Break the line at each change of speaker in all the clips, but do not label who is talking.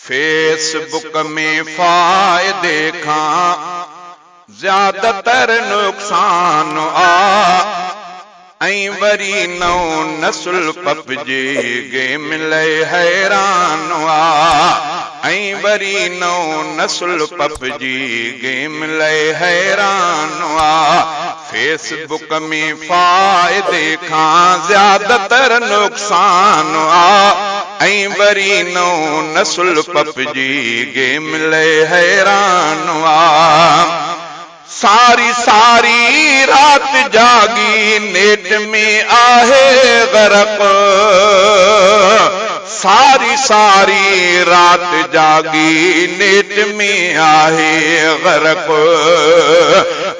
Facebook में फायदे खां ज्यादातर नुकसान ऐं वरी नओं नस्ल पपजी गेम लय हैरान ऐं वरी नओं नस्ल पपजी गेम लय हैरान फेसबुक में फायदे खां ज्यादातर नुकसान ऐं वरी नओं नस्ल पपजी गेम लय हैरान सारी सारी रात जागी नेट में आहे गरक सारी सारी रात जागी नेट में आहे गरक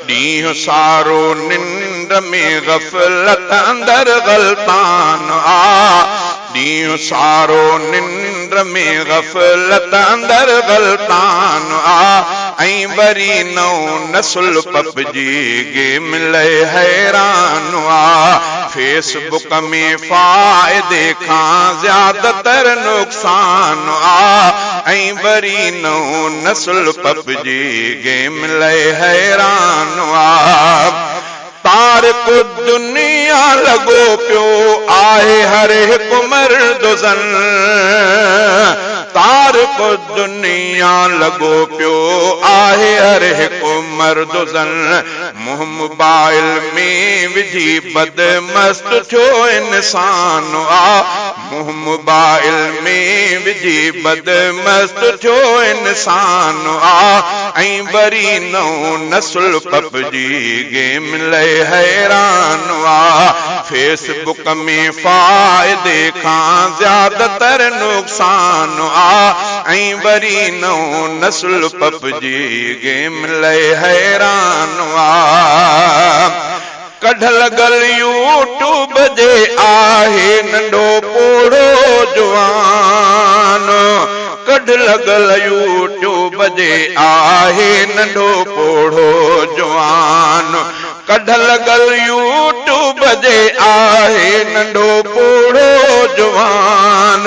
ॾींहुं सारो निंड में गफ़लत अंदर गलतान ॾींहुं सारो निंड में गफ़लत अंदर गलतान ऐं वरी नओं नस्ल पपजी गेम लय हैरान फेसबुक में फायदे खां ज्यादातर नुकसान ऐं वरी नओं नस्ल पपजी गेम लय हैरान तारक दुनिया लगो पियो आहे हर हिकु मर्द ज़न तारक दुनिया लगो पियो आहे हर हिकु मर्द ज़न मुंहुं मोबाइल में विझी बदमस्त थियो इंसान मुंहुं मोबाइल में विझी बदमस्त थियो इंसान ऐं वरी नओं नस्ल पपजी गेम लय हैरान फेसबुक में फायदे खां ज्यादातर नुकसान ऐं वरी नओं नस्ल पपजी गेम लय हैरान कढ लगल यूट्यूब जे आहे नंढो पोढ़ो जवान कढ लगल यूट्यूब जे आहे नंढो पोढ़ो जवान कढ लगल यूट्यूब जे आहे नंढो पोढ़ो जवान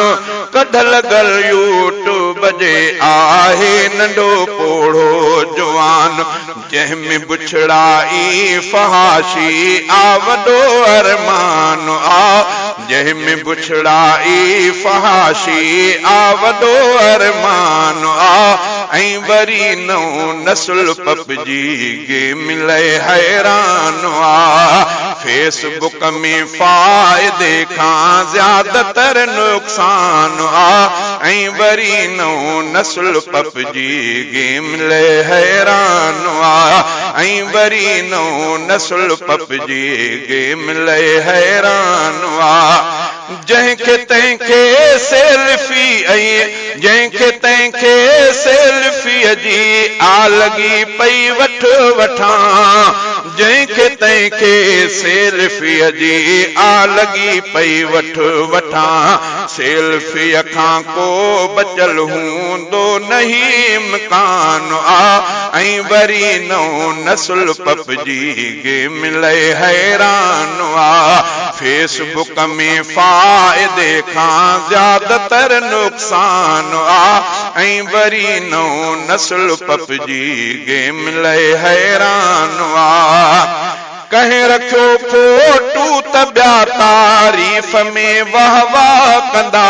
कढ लगल यूट्यूब जे आहे नंढो पोढ़ो जवान जंहिंमें बुछड़ाई फहाशी वॾो अरमान जंहिंमें बुछड़ाई फहाशी वॾो अरमान ऐं वरी नओं नस्ल पपजी गेम लय हैरान फेसबुक में फायदे खां ज्यादातर नुकसान ऐं वरी नओं नस्ल पपजी गेम लय हैरान ऐं वरी नओं नस्ल पपजी गेम लय हैरान जंहिंखे तंहिंखे सेल्फी ऐं जंहिंखे तंहिंखे सेल्फीअ जी लॻी पई वठां जंहिंखे तंहिंखे सेल्फीअ जी लॻी पई वठां सेल्फीअ खां को बचल हूंदो नहीं इम्कान ऐं वरी नओं नस्ल पपजी गेम लय हैरान फेसबुक में फायदे खां ज्यादातर नुकसान ऐं वरी नओं नस्ल पपजी गेम लय हैरान कहीं रखियो फोटू त ॿिया तारीफ़ में वाह वाह कंदा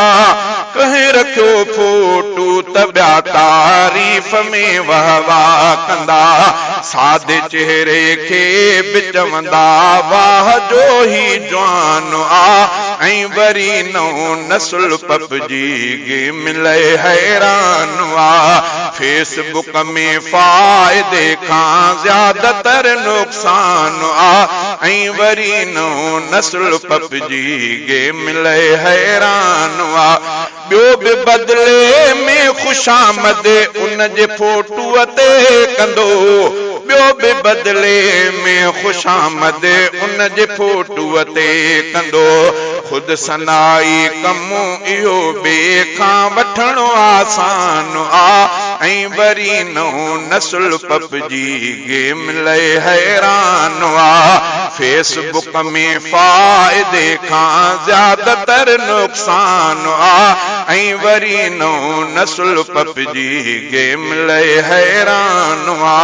कहीं रखियो फोटू त ॿिया तारीफ़ में वाह वाह कंदा सादे चेहरे खे बि चवंदा वाह जो ही जवान ऐं वरी नओं नस्ल पपजी गेम लय हैरान फेसबुक में फायदे खां ज्यादातर नुकसान ऐं वरी नओं नस्ल पपजी गेम लय हैरान ॿियो बि बदिले में खुशामद उन जे फोटूअ ते कंदो ॿियो बि बदिले में खुशामद उन जे फोटूअ ते कंदो खुद सनाई कमु इहो ॿिए खां वठणो आसान ऐं वरी नओं नस्ल पपजी गेम लए हैरान आ। फेसबुक में फ़ाइदे खां ज़्यादातर नुक़सान आ, ऐं वरी नओं नस्ल पपजी गेम लए हैरान आ।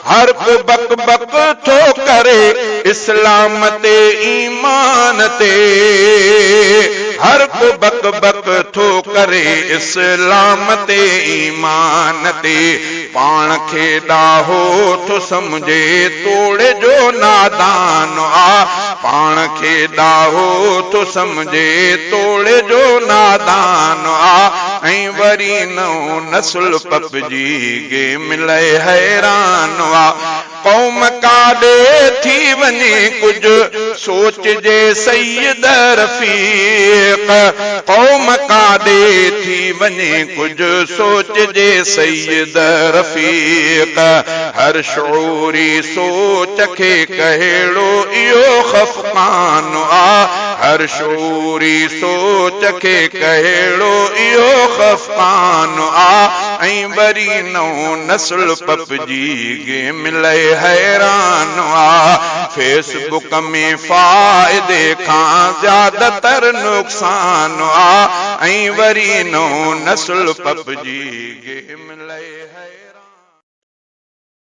हर को बक बक थो करे इस्लाम ते ईमान ते, हर को बक बक थो करे इस्लाम ते ईमान ते। पाण खे ॾाहो थो समझे तोड़े जो नादान आ, पाण खे ॾाहो थो समझे तोड़े जो नादान आ। ऐं वरी नओं नस्ल पपजी गेम लए हैरान आ। कौम काॾे थी वञे कुझु सोचजे सैयद रफ़ीक, कौम काॾे थी वञे कुझु सोचजे सैयद रफ़ीक। हर शऊरी सोच खे कहिड़ो इहो ख़फ़क़ान आ, हर शऊरी सोच खे कहिड़ो इहो ख़फ़क़ान आ। ऐं वरी नओं नस्ल पपजी गेम लए हैरान आ। फेसबुक में फ़ाइदे खां ज़्यादातर नुक़सान आ, ऐं वरी नओं नस्ल पपजी गेम लए हैरान।